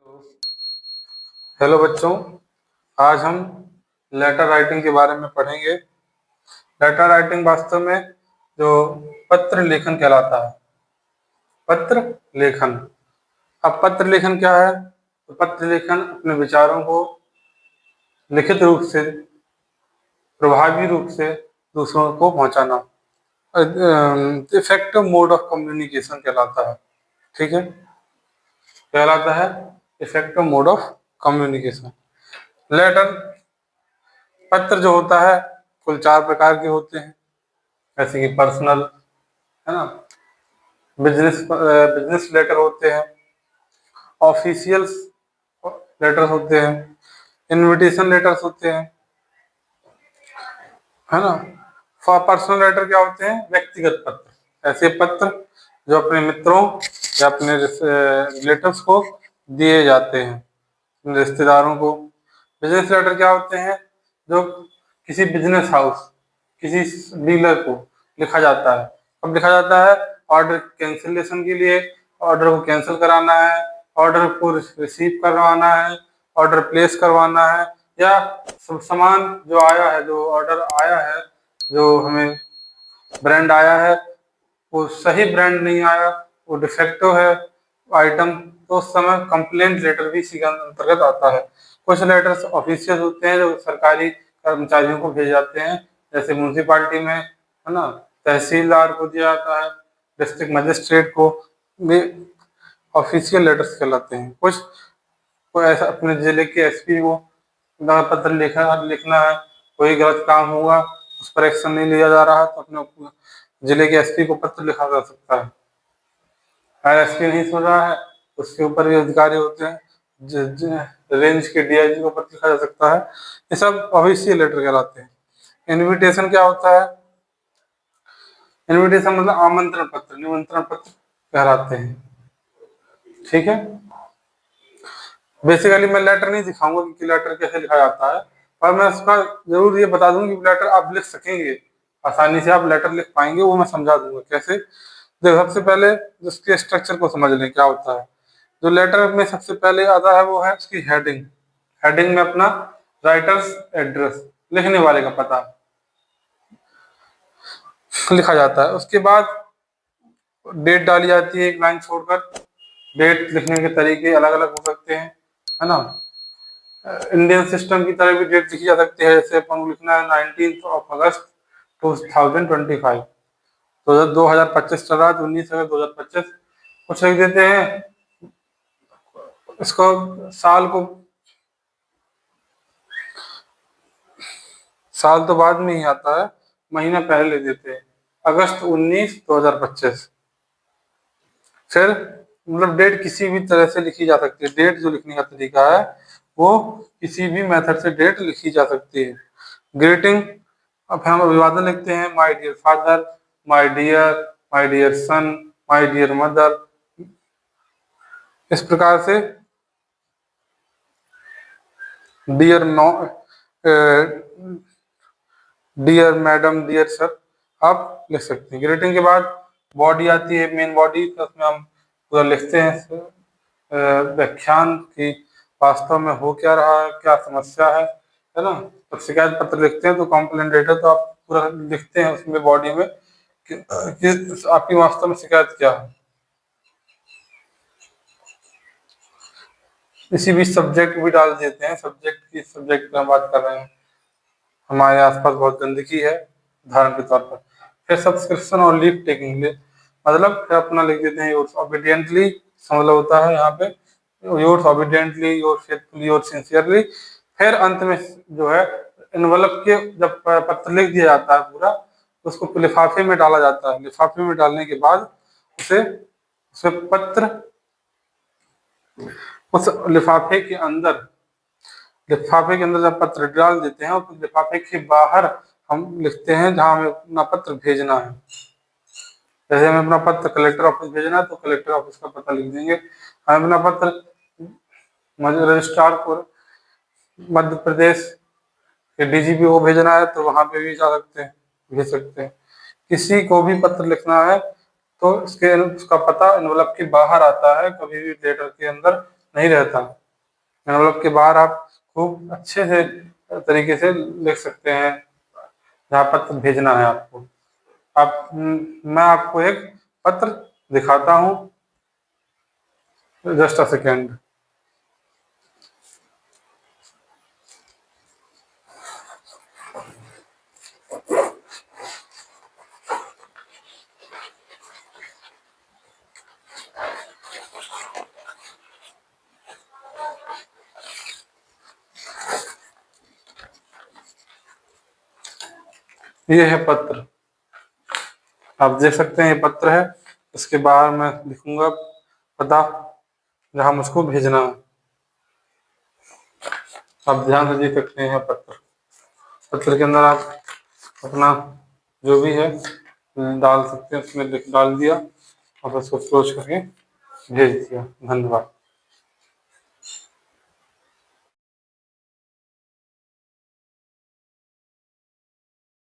Hello बच्चों, आज हम लेटर राइटिंग के बारे में पढ़ेंगे। लेटर राइटिंग वास्तव में जो पत्र लेखन कहलाता है। पत्र लेखन। अब पत्र लेखन क्या है? तो पत्र लेखन अपने विचारों को लिखित रूप से, प्रभावी रूप से दूसरों को पहुंचाना, इफेक्टिव मोड ऑफ कम्युनिकेशन कहलाता है। ठीक है, कहलाता है effective mode of communication. Letter पत्र जो होता है कुल 4 प्रकार के होते हैं, जैसे कि पर्सनल, है ना, बिजनेस लेटर होते हैं, ऑफिशियल लेटर्स होते हैं, इनविटेशन लेटर्स होते हैं, है ना। फॉर पर्सनल लेटर क्या होते हैं? व्यक्तिगत पत्र, ऐसे पत्र जो अपने मित्रों या अपने रिलेटिव्स को दिए जाते हैं, रिश्तेदारों को। बिजनेस लेटर क्या होते हैं? जो किसी बिजनेस हाउस, किसी डीलर को लिखा जाता है। कब लिखा जाता है? ऑर्डर कैंसिलेशन के लिए, ऑर्डर को कैंसिल कराना है, ऑर्डर को रिसीव करवाना है, ऑर्डर प्लेस करवाना है, या सामान जो आया है, जो ऑर्डर आया है, जो हमें ब्रांड आया है वो सही ब्रांड नहीं आया, वो डिफेक्टिव है आइटम, तो उस समय कंप्लेंट लेटर भी इसी के अंतर्गत आता है। कुछ लेटर्स ऑफिशियल होते हैं जो सरकारी कर्मचारियों को भेजे जाते हैं, जैसे म्यूनसिपालिटी में, है ना, तहसीलदार को दिया जाता है, डिस्ट्रिक्ट मजिस्ट्रेट को भी ऑफिशियल लेटर्स कहलाते हैं। कुछ कोई ऐसा अपने जिले के एसपी को पत्र लिखना है, कोई गलत काम हुआ, उस पर एक्शन नहीं लिया जा रहा, तो अपने जिले के एसपी को पत्र लिखा जा सकता है। अगर एसपी नहीं सुन रहा है, उसके ऊपर भी अधिकारी होते हैं, रेंज के डीआईजी को पत्र लिखा जा सकता है। ये सब ऑफिशियल लेटर कहलाते हैं। इनविटेशन क्या होता है? इनविटेशन मतलब आमंत्रण पत्र, निमंत्रण पत्र कहलाते हैं। ठीक है, बेसिकली मैं लेटर नहीं दिखाऊंगा कि लेटर कैसे लिखा जाता है, पर मैं उसका जरूर ये बता दूंगा कि लेटर आप लिख सकेंगे, आसानी से आप लेटर लिख पाएंगे, वो मैं समझा दूंगा कैसे। देखो, सबसे पहले उसके स्ट्रक्चर को समझ लें क्या होता है। जो लेटर में सबसे पहले आता है वो है उसकी हेडिंग। हेडिंग में अपना राइटर्स एड्रेस, लिखने वाले का पता लिखा जाता है। उसके बाद डेट डाली जाती है, एक लाइन छोड़कर। डेट लिखने के तरीके अलग अलग हो सकते हैं, है ना। इंडियन सिस्टम की तरह भी डेट लिखी जा सकती है, जैसे अपन को लिखना है 19 अगस्त 2025, तो 2025 चल रहा है, तो 19 अगस्त 2025 कुछ लिख देते हैं। इसको साल तो बाद में ही आता है, महीना पहले ले देते हैं, अगस्त 19 2025। फिर मतलब डेट किसी भी तरह से लिखी जा सकती है। डेट जो लिखने का तरीका है वो किसी भी मेथड से डेट लिखी जा सकती है। ग्रीटिंग, अब हम अभिवादन लिखते हैं, my dear father, my dear son, my dear mother, इस प्रकार से dear no, dear madam, dear sir आप लिख सकते हैं। ग्रीटिंग के बाद बॉडी आती है, मेन बॉडी, तो उसमें हम पूरा लिखते हैं व्याख्यान की वास्तव में हो क्या रहा है, क्या समस्या है ना। तो शिकायत पत्र लिखते हैं तो कंप्लेंट लेटर, तो आप पूरा लिखते हैं उसमें बॉडी में कि आपकी वास्तव में शिकायत क्या है। इसी बीच सब्जेक्ट भी डाल देते हैं, सब्जेक्ट पे हम बात कर रहे हैं, हमारे आसपास बहुत गंदगी है उदाहरण के तौर पर। फिर सब्सक्रिप्शन और लीव टेकिंग, मतलब फिर अपना लिख देते हैं योर्स ऑबिडियंटली, मतलब होता है यहाँ पे yours obediently, yours faithfully, yours sincerely. फिर अंत में जो है इनवलप के जब पत्र लिख दिया जाता है पूरा, तो उसको लिफाफे में डाला जाता है। लिफाफे में डालने के बाद उसे पत्र उस लिफाफे के अंदर जब पत्र डाल देते हैं, तो लिफाफे के बाहर हम लिखते हैं जहां हमें अपना पत्र भेजना है। जैसे हमें अपना पत्र कलेक्टर ऑफिस भेजना है, तो कलेक्टर ऑफिस का पता लिख देंगे। हमें अपना पत्र रजिस्ट्रार को मध्य प्रदेश के डीजीपी को भेजना है, तो वहां पे भी भेज सकते हैं। किसी को भी पत्र लिखना है तो उसका पता एनवलप के बाहर आता है, कभी भी लेटर के अंदर नहीं रहता। एनवलप के बाहर आप खूब अच्छे से तरीके से लिख सकते हैं जहाँ पत्र भेजना है आपको। मैं आपको एक पत्र दिखाता हूँ, जस्ट अ सेकेंड। ये है पत्र, आप देख सकते हैं ये पत्र है। इसके बाहर मैं लिखूंगा पता जहाँ मुझको भेजना है। आप ध्यान से देख सकते हैं पत्र। पत्र के अंदर आप अपना जो भी है डाल सकते हैं, उसमें डाल दिया और उसको क्लोज करके भेज दिया। धन्यवाद।